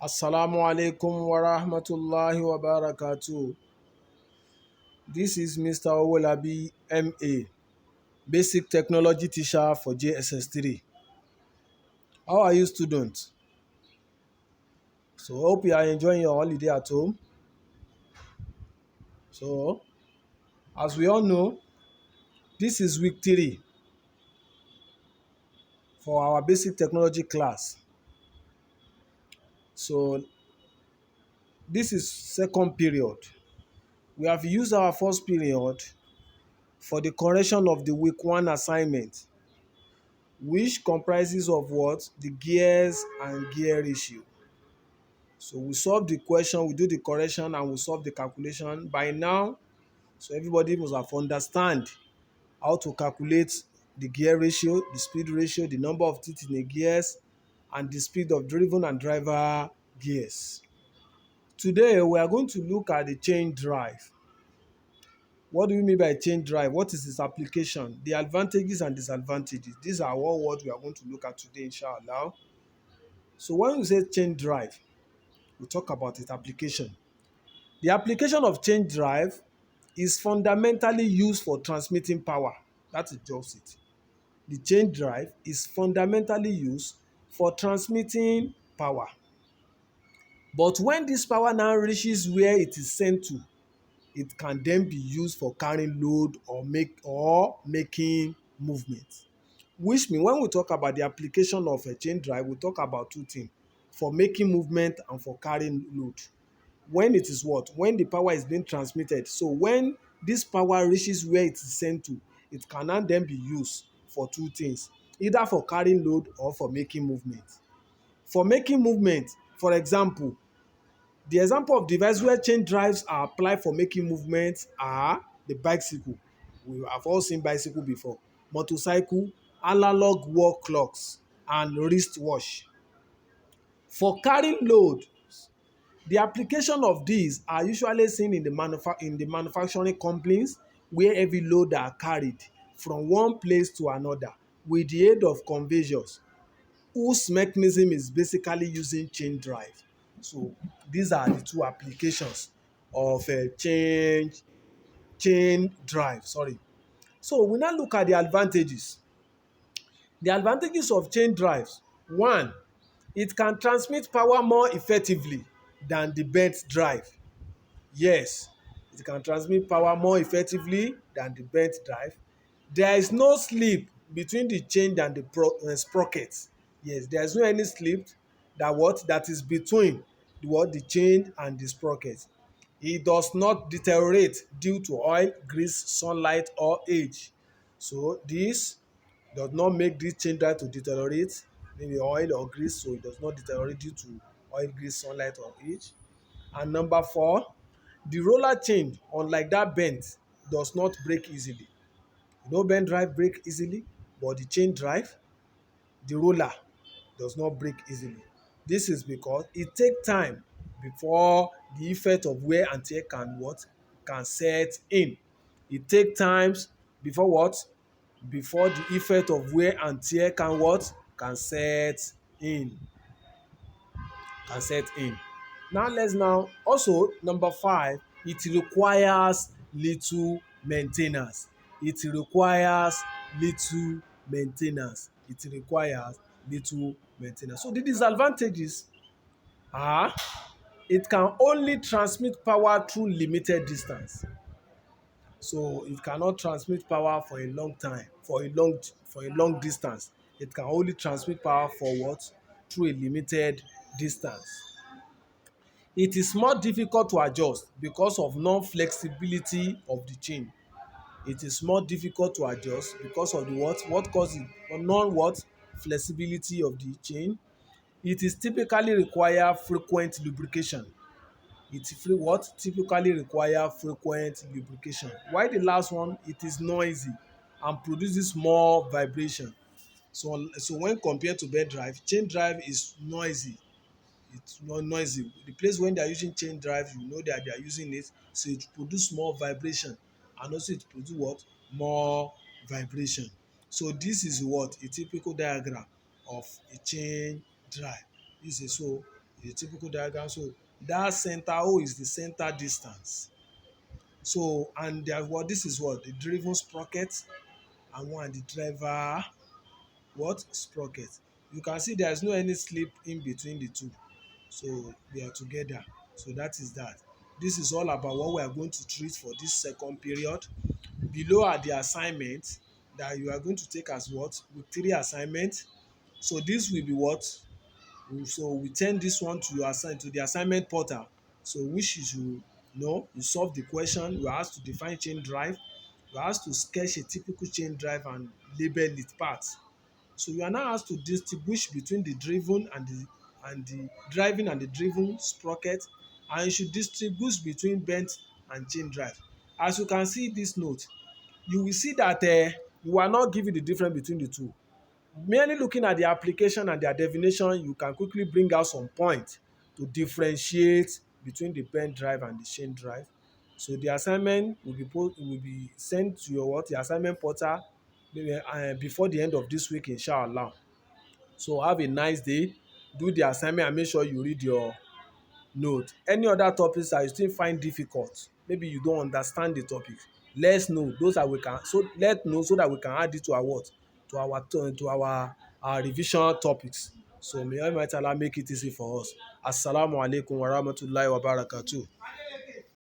Assalamu alaikum wa rahmatullahi wa barakatuh. This is Mr. Owolabi, MA, Basic Technology Teacher for JSS3. How are you, students? So, hope you are enjoying your holiday at home. So, as we all know, this is week 3 for our Basic Technology class. So, this is second period. We have used our first period for the correction of the week 1 assignment, which comprises of what? The gears and gear ratio. So we solve the question, we do the correction, and we solve the calculation. By now, so everybody must have understand how to calculate the gear ratio, the speed ratio, the number of teeth in the gears, and the speed of driven and driver gears. Today, we are going to look at the chain drive. What do we mean by chain drive? What is its application? The advantages and disadvantages. These are all what we are going to look at today, inshallah. So when we say chain drive, we talk about its application. The application of chain drive is fundamentally used for transmitting power. That is just it. The chain drive is fundamentally used for transmitting power. But when this power now reaches where it is sent to, it can then be used for carrying load or making movement. Which means when we talk about the application of a chain drive, we talk about two things: for making movement and for carrying load. When it is what? When the power is being transmitted. So when this power reaches where it is sent to, it cannot then be used for two things: either for carrying load or for making movement. For making movement, for example, the example of device where chain drives are applied for making movement are the bicycle. We have all seen bicycle before. Motorcycle, analog wall clocks, and wristwatch. For carrying load, the application of these are usually seen in the manufacturing companies where heavy load are carried from one place to another with the aid of conveyors, whose mechanism is basically using chain drive. So these are the two applications of a chain drive. Sorry. So we now look at the advantages. The advantages of chain drives: one, it can transmit power more effectively than the belt drive. Yes, it can transmit power more effectively than the belt drive. There is no slip between the chain and the sprocket. Yes, there is no any slip that is between the chain and the sprocket. It does not deteriorate due to oil, grease, sunlight, or age. So this does not make this chain drive to deteriorate, maybe oil or grease, so it does not deteriorate due to oil, grease, sunlight, or age. And number 4, the roller chain, unlike that bent, does not break easily. Bent drive break easily, but the chain drive, the roller, does not break easily. This is because it takes time before the effect of wear and tear can set in. It takes times before what? Before the effect of wear and tear can set in. Now let's also number 5, it requires little maintenance. It requires little maintenance. It requires little maintenance. So the disadvantages are it can only transmit power through limited distance. So it cannot transmit power for a long time, for a long distance. It can only transmit power for what? Through a limited distance. It is more difficult to adjust because of non-flexibility of the chain. It is more difficult to adjust because of the what causes non-what flexibility of the chain. It is typically require frequent lubrication. Typically require frequent lubrication. While the last one, it is noisy and produces more vibration. So when compared to belt drive, chain drive is noisy. It's not noisy. The place when they are using chain drive, you know that they are using it, so it produce more vibration, and also it produce what? More vibration. So this is what? A typical diagram of a chain drive. This is A typical diagram. So that center O is the center distance. So and there, what this is what the driven sprocket and one the driver what sprocket. You can see there is no any slip in between the two. So they are together. So that is that. This is all about what we are going to treat for this second period. Below are the assignments that you are going to take as what? With three assignments. So this will be what? So we turn this one to your to the assignment portal. So which is you solve the question. You are asked to define chain drive. You are asked to sketch a typical chain drive and label its parts. So you are now asked to distinguish between the driven and the driving and the driven sprocket, and you should distinguish between bent and chain drive. As you can see this note, you will see that you are not given the difference between the two. Merely looking at the application and their definition, you can quickly bring out some points to differentiate between the bent drive and the chain drive. So the assignment will be sent to your what? The assignment portal maybe before the end of this week, inshallah. So have a nice day. Do the assignment and make sure you read your note. Any other topics that you still find difficult, maybe you don't understand the topic, let us know. Those that we can let know so that we can add it to our what? To our revision topics. So may Almighty Allah make it easy for us. Assalamu alaikum wa rahmatullahi wa barakatuh.